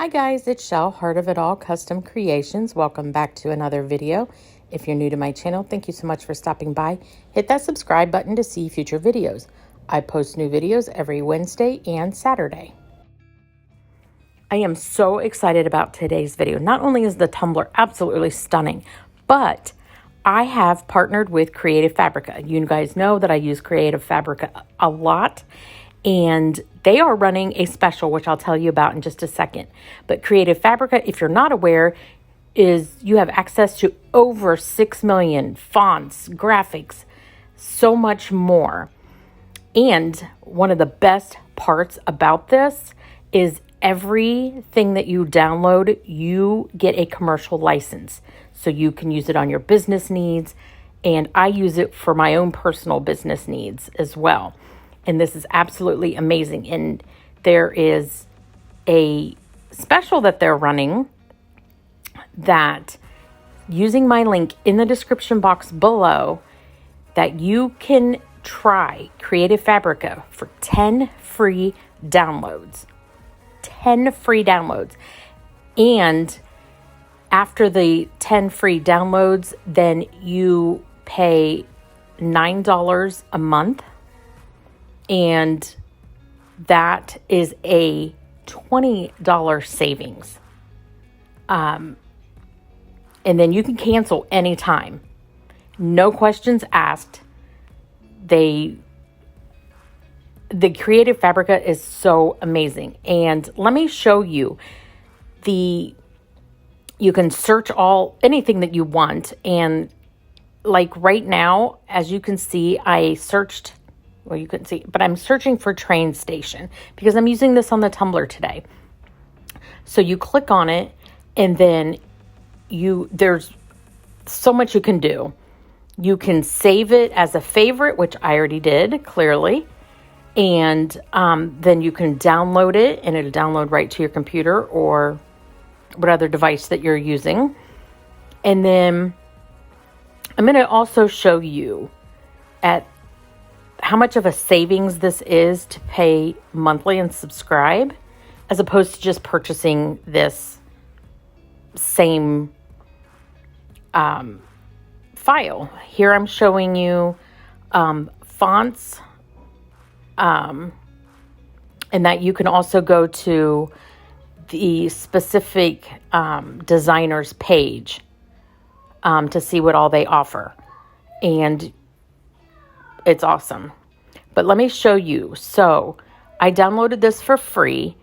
Hi guys, it's Shell, Heart of It All Custom Creations. Welcome back to another video. If you're new to my channel, thank you so much for stopping by. Hit that subscribe button to see future videos. I post new videos every Wednesday and Saturday. I am so excited about today's video. Not only is the tumbler absolutely stunning, but I have partnered with Creative Fabrica. You guys know that I use Creative Fabrica a lot, and they are running a special, which I'll tell you about in just a second. But Creative Fabrica, if you're not aware, is you have access to over 6 million fonts, graphics, so much more. And one of the best parts about this is everything that you download, you get a commercial license. So you can use it on your business needs, and I use it for my own personal business needs as well. And this is absolutely amazing. And there is a special that they're running that, using my link in the description box below, that you can try Creative Fabrica for 10 free downloads. 10 free downloads. And after the 10 free downloads, then you pay $9 a month. And that is a $20 savings. And then you can cancel anytime. No questions asked. The Creative Fabrica is so amazing. And let me show you you can search anything that you want. And like right now, as you can see, I searched, well, you couldn't see, but I'm searching for train station because I'm using this on the Tumbler today. So you click on it, and then there's so much you can do. You can save it as a favorite, which I already did, clearly. And then you can download it, and it'll download right to your computer or what other device that you're using. And then I'm going to also show you at how much of a savings this is to pay monthly and subscribe, as opposed to just purchasing this same file. Here I'm showing you fonts, and that you can also go to the specific designer's page to see what all they offer. And it's awesome. But let me show you. So I downloaded this for free,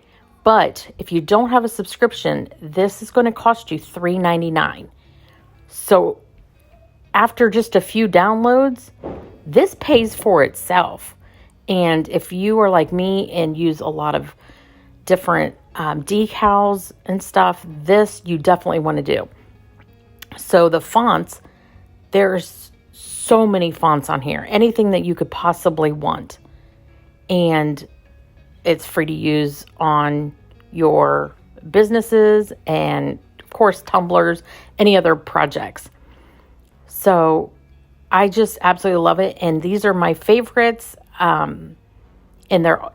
but if you don't have a subscription, this is going to cost you $3.99. So after just a few downloads, this pays for itself. And if you are like me and use a lot of different decals and stuff, this you definitely want to do. So the fonts, there's so many fonts on here, anything that you could possibly want. And it's free to use on your businesses and, of course, tumblers, any other projects. So I just absolutely love it. And these are my favorites. And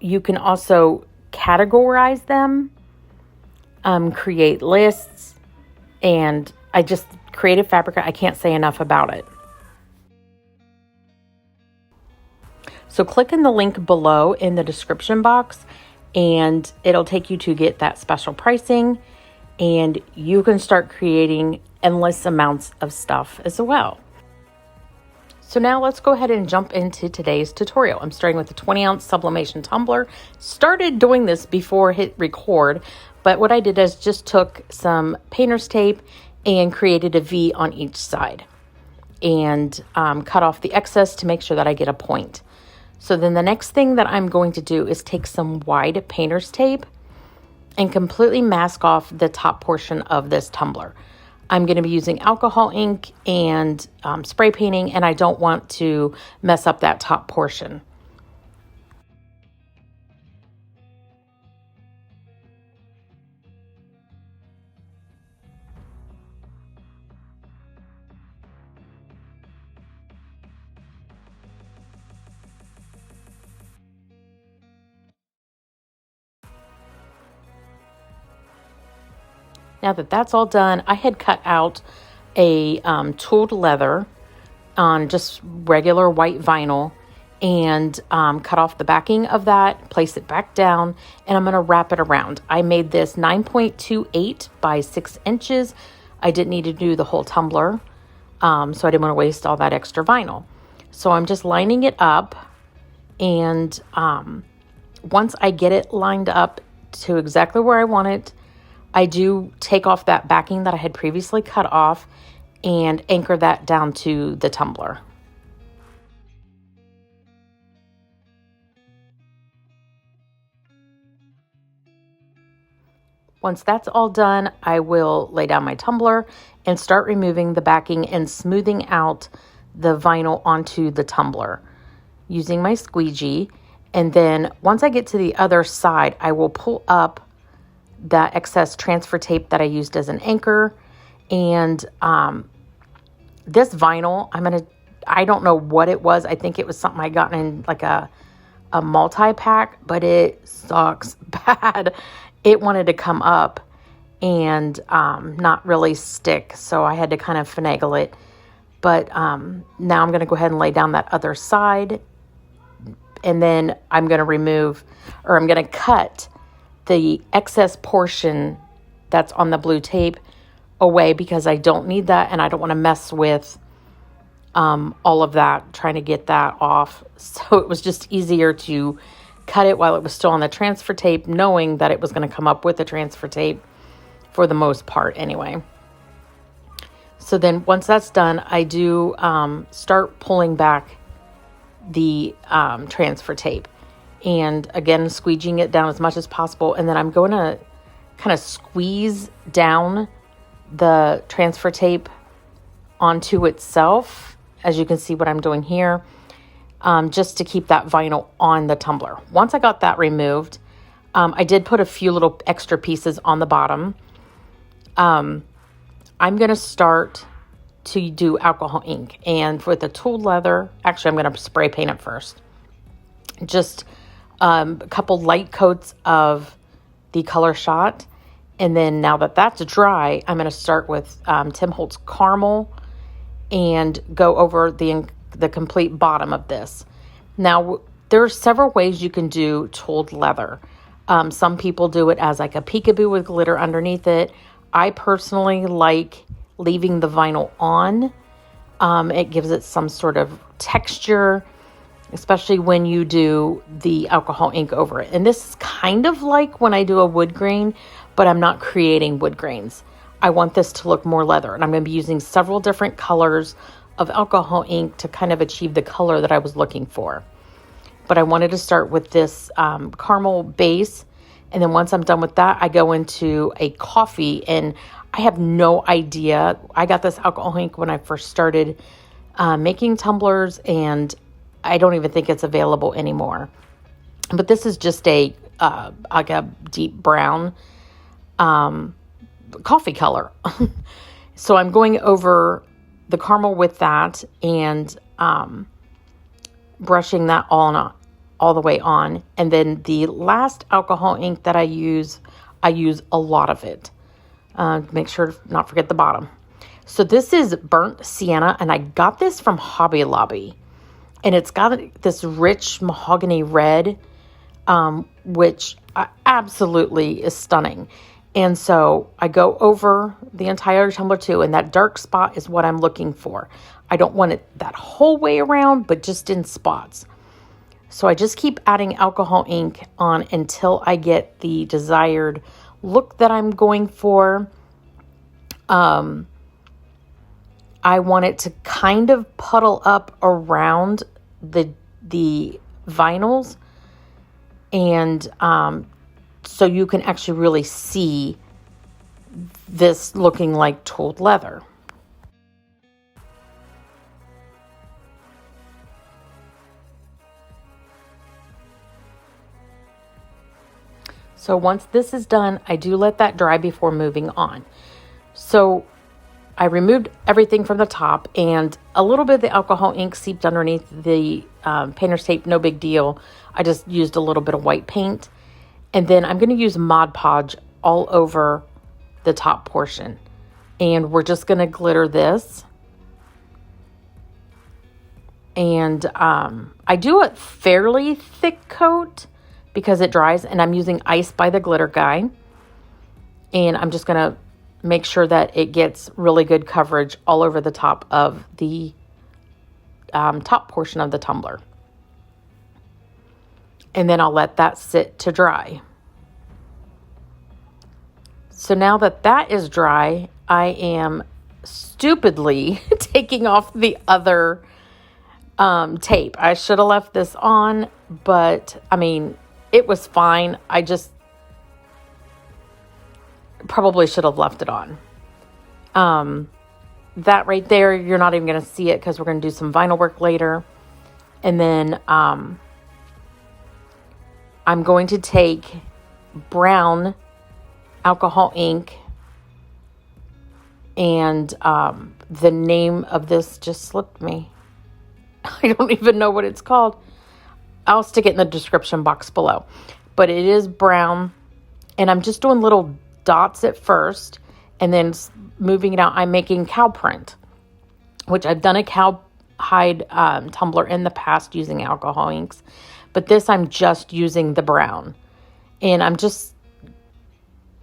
you can also categorize them, create lists, and Creative Fabrica, I can't say enough about it. So click in the link below in the description box, and it'll take you to get that special pricing, and you can start creating endless amounts of stuff as well. So now let's go ahead and jump into today's tutorial. I'm starting with a 20-ounce sublimation tumbler. Started doing this before hit record, but what I did is just took some painter's tape and created a V on each side, and cut off the excess to make sure that I get a point. So then the next thing that I'm going to do is take some wide painter's tape and completely mask off the top portion of this tumbler. I'm going to be using alcohol ink and spray painting, and I don't want to mess up that top portion. Now that that's all done, I had cut out a tooled leather on just regular white vinyl and cut off the backing of that, place it back down, and I'm going to wrap it around. I made this 9.28 by 6 inches. I didn't need to do the whole tumbler, so I didn't want to waste all that extra vinyl. So I'm just lining it up, and once I get it lined up to exactly where I want it, I do take off that backing that I had previously cut off and anchor that down to the tumbler. Once that's all done, I will lay down my tumbler and start removing the backing and smoothing out the vinyl onto the tumbler using my squeegee. And then once I get to the other side, I will pull up that excess transfer tape that I used as an anchor. And this vinyl, I don't know what it was. I think it was something I got in like a multi-pack, but it sucks bad. It wanted to come up and not really stick. So I had to kind of finagle it. But now I'm going to go ahead and lay down that other side. And then I'm going to cut the excess portion that's on the blue tape away because I don't need that and I don't want to mess with all of that, trying to get that off. So it was just easier to cut it while it was still on the transfer tape, knowing that it was going to come up with the transfer tape for the most part anyway. So then once that's done, I do start pulling back the transfer tape, and again squeegeeing it down as much as possible, and then I'm going to kind of squeeze down the transfer tape onto itself, as you can see what I'm doing here, just to keep that vinyl on the tumbler. Once I got that removed, I did put a few little extra pieces on the bottom. I'm going to start to do alcohol ink, and for the tooled leather, actually I'm going to spray paint it first. Just a couple light coats of the colorshot, and then now that that's dry, I'm going to start with Tim Holtz caramel and go over the complete bottom of this. Now there are several ways you can do tooled leather. Some people do it as like a peekaboo with glitter underneath it. I personally like leaving the vinyl on. It gives it some sort of texture, especially when you do the alcohol ink over it. And this is kind of like when I do a wood grain, but I'm not creating wood grains. I want this to look more leather, and I'm going to be using several different colors of alcohol ink to kind of achieve the color that I was looking for. But I wanted to start with this caramel base, and then once I'm done with that, I go into a coffee, and I have no idea. I got this alcohol ink when I first started making tumblers, and I don't even think it's available anymore. But this is just like a deep brown coffee color. So I'm going over the caramel with that and brushing that all the way on. And then the last alcohol ink that I use a lot of it. Make sure to not forget the bottom. So this is burnt sienna, and I got this from Hobby Lobby. And it's got this rich mahogany red, which absolutely is stunning. And so I go over the entire tumbler too, and that dark spot is what I'm looking for. I don't want it that whole way around, but just in spots. So I just keep adding alcohol ink on until I get the desired look that I'm going for. I want it to kind of puddle up around the vinyls, and so you can actually really see this looking like tooled leather. So once this is done, I do let that dry before moving on. So I removed everything from the top, and a little bit of the alcohol ink seeped underneath the painter's tape, no big deal. I just used a little bit of white paint. And then I'm going to use Mod Podge all over the top portion. And we're just going to glitter this. And I do a fairly thick coat because it dries, and I'm using Ice by the Glitter Guy. And I'm just going to make sure that it gets really good coverage all over the top of the top portion of the tumbler. And then I'll let that sit to dry. So now that that is dry, I am stupidly taking off the other tape. I should have left this on, but I mean, it was fine. I just probably should have left it on. That right there, you're not even going to see it because we're going to do some vinyl work later. And then I'm going to take brown alcohol ink, and the name of this just slipped me. I don't even know what it's called. I'll stick it in the description box below. But it is brown, and I'm just doing little dots at first, and then moving it out. I'm making cow print, which I've done a cowhide tumbler in the past using alcohol inks. But this I'm just using the brown. And I'm just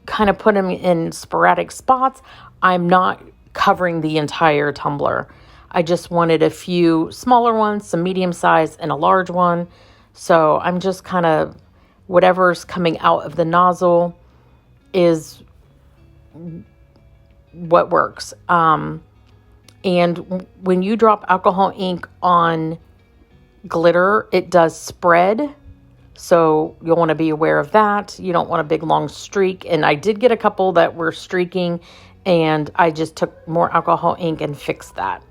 kind of putting them in sporadic spots. I'm not covering the entire tumbler. I just wanted a few smaller ones, some medium size, and a large one. So I'm just kind of, whatever's coming out of the nozzle is what works. And when you drop alcohol ink on glitter, it does spread. So you'll want to be aware of that. You don't want a big long streak. And I did get a couple that were streaking, and I just took more alcohol ink and fixed that.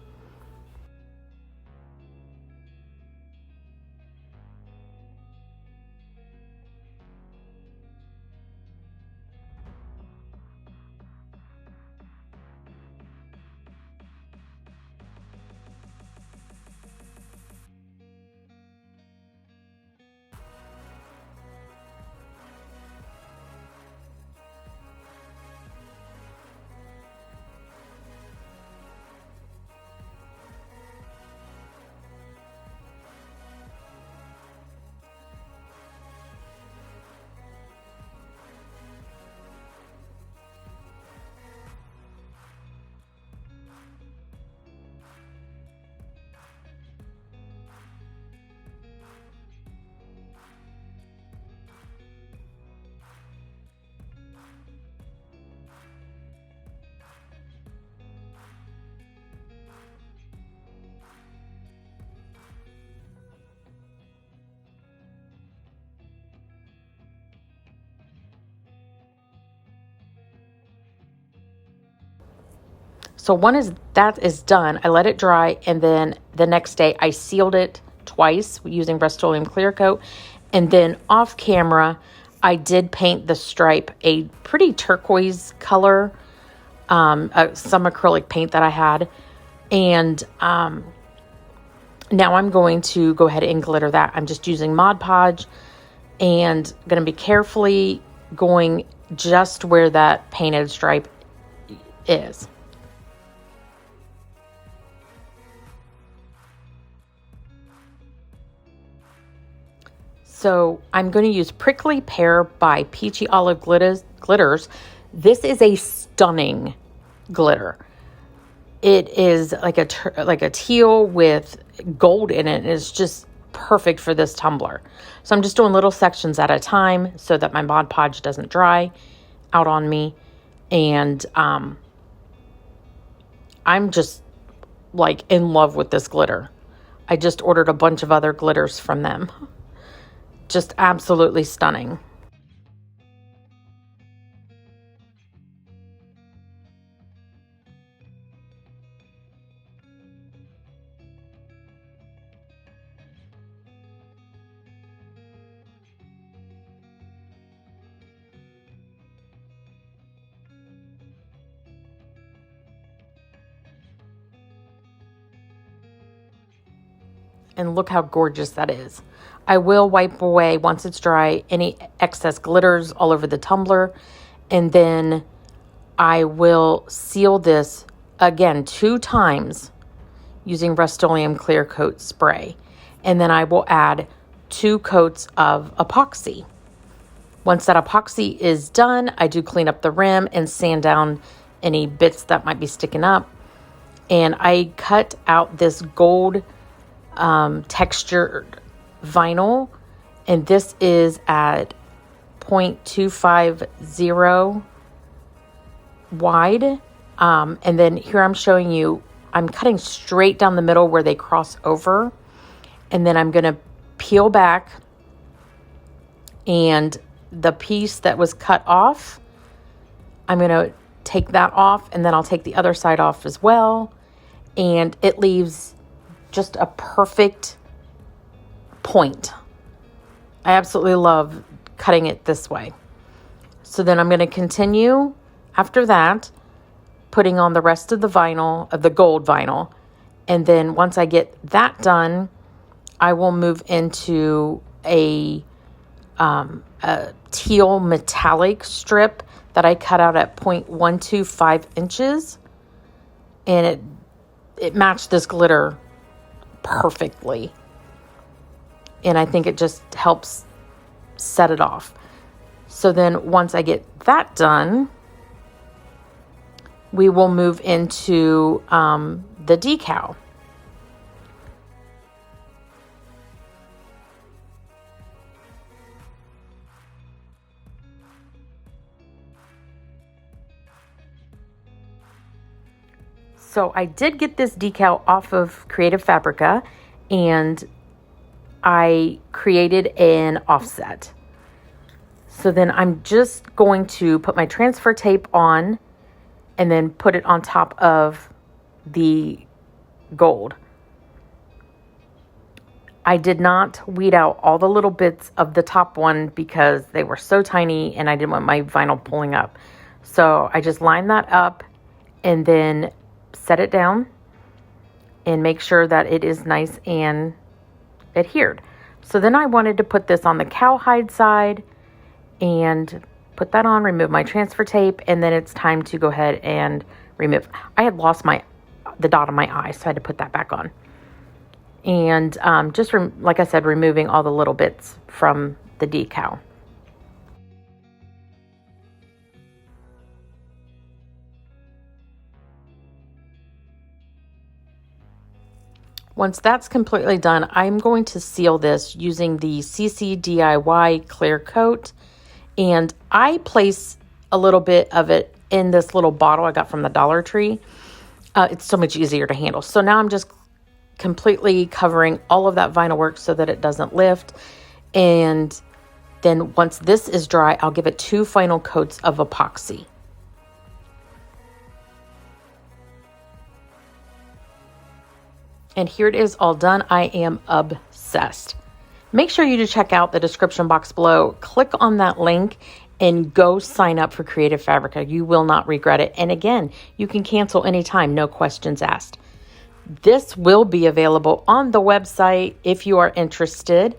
So that is done, I let it dry, and then the next day I sealed it twice using Rustoleum clear coat. And then off camera, I did paint the stripe a pretty turquoise color, some acrylic paint that I had. And now I'm going to go ahead and glitter that. I'm just using Mod Podge and going to be carefully going just where that painted stripe is. So I'm going to use Prickly Pear by Peachy Olive Glitters. This is a stunning glitter. It is like a teal with gold in it. It's just perfect for this tumbler. So I'm just doing little sections at a time so that my Mod Podge doesn't dry out on me. And I'm just like in love with this glitter. I just ordered a bunch of other glitters from them. Just absolutely stunning. And look how gorgeous that is. I will wipe away, once it's dry, any excess glitters all over the tumbler. And then I will seal this again 2 times using Rustoleum clear coat spray. And then I will add 2 coats of epoxy. Once that epoxy is done, I do clean up the rim and sand down any bits that might be sticking up. And I cut out this gold textured vinyl, and this is at 0.250 wide. And then here I'm showing you, I'm cutting straight down the middle where they cross over. And then I'm going to peel back, and the piece that was cut off, I'm going to take that off, and then I'll take the other side off as well. And it leaves just a perfect point. I absolutely love cutting it this way. So then I'm going to continue after that, putting on the rest of the vinyl, of the gold vinyl. And then once I get that done, I will move into a teal metallic strip that I cut out at 0.125 inches. And it matched this glitter perfectly. And I think it just helps set it off. So then once I get that done, we will move into the decal. So I did get this decal off of Creative Fabrica, and I created an offset. So then I'm just going to put my transfer tape on and then put it on top of the gold. I did not weed out all the little bits of the top one because they were so tiny and I didn't want my vinyl pulling up. So I just lined that up and then set it down and make sure that it is nice and adhered. So then I wanted to put this on the cowhide side and put that on, remove my transfer tape, and then it's time to go ahead and remove. I had lost the dot on my eye, so I had to put that back on. And just like I said, removing all the little bits from the decal. Once that's completely done, I'm going to seal this using the CC DIY clear coat. And I place a little bit of it in this little bottle I got from the Dollar Tree. It's so much easier to handle. So now I'm just completely covering all of that vinyl work so that it doesn't lift. And then once this is dry, I'll give it 2 final coats of epoxy. And here it is all done. I am obsessed. Make sure you do check out the description box below. Click on that link and go sign up for Creative Fabrica. You will not regret it. And again, you can cancel anytime, no questions asked. This will be available on the website if you are interested.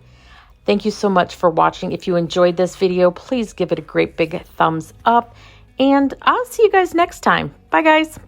Thank you so much for watching. If you enjoyed this video, please give it a great big thumbs up. And I'll see you guys next time. Bye, guys.